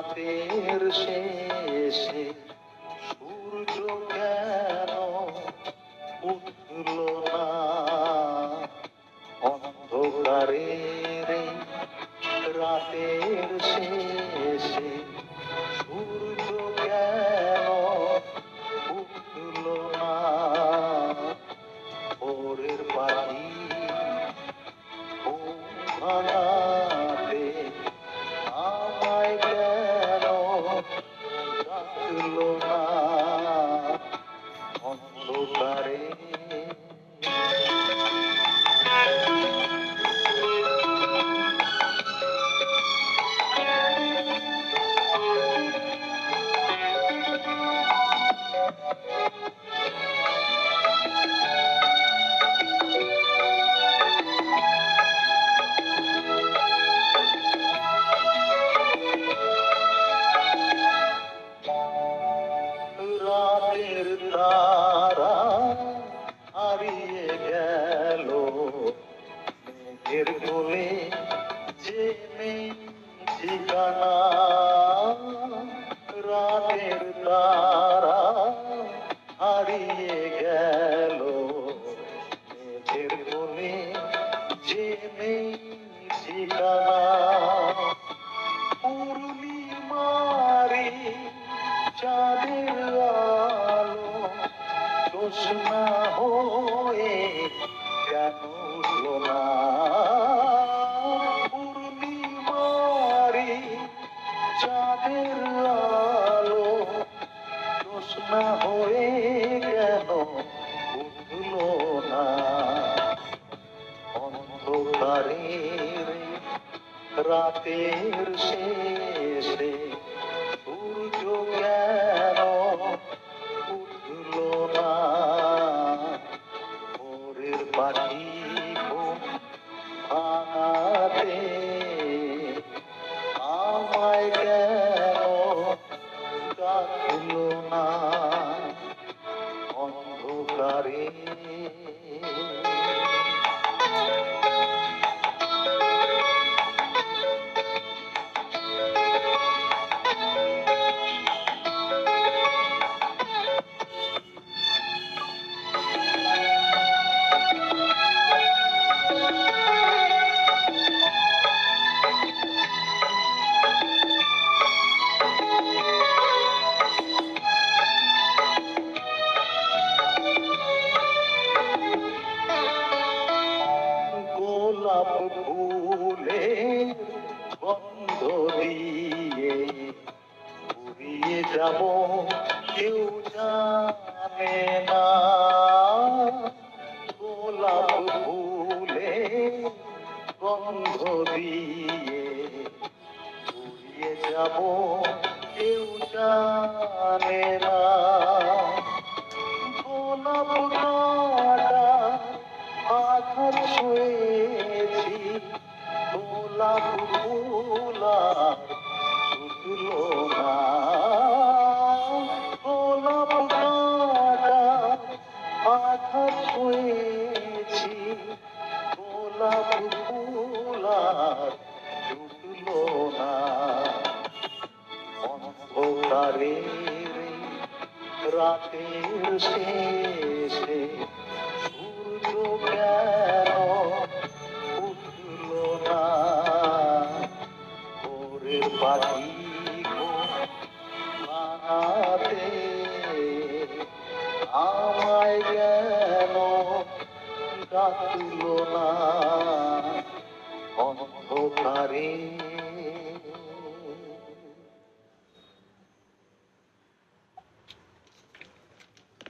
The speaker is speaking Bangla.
রাতের শেষে সূর্য কেন উঠল না? অন্ধকারের রাতের শেষে সূর্য কেন উঠল না? ভোরের পাখি ঘুম ভাঙাতে আমায় কেন ডাকল না? অন্ধকারে রাতের তারা হারিয়ে গেল মেঘের কোলে যে নেই ঠিকানা। রাতের তারা হারিয়ে গেল মেঘের কোলে যে নেই ঠিকানা। পূর্ণিমারি চাঁদের আলো জোছনা হয়ে কেন উঠল না? পূর্ণিমারি চাঁদের আলো জোছনা হয়ে কেন উঠল না? অন্ধকারের রাতের শেষে সূর্য কেন উঠল না? ভোরের পাখি ঘুম ভাঙাতে আমায় কেন ডাকল না? অন্ধকারে গোলাপ ফুলে গন্ধ দিয়ে উড়িয়ে যাব কেউ জানে না। গোলাপ ফুলে গন্ধ দিয়ে উড়িয়ে যাব কেউ জানে না। গোলাপ কাটা আঘাত হয়েছি গোলাপ ফুল আর ফুটল না। গোলাপ কাটা আঘাত হয়েছি গোলাপ ফুল আর ফুটল না। অন্ধকারের রাতের শেষে সূর্য কেন উঠল না? ভোরের পাখি ঘুম ভাঙাতে আমায় কেন ডাকল না?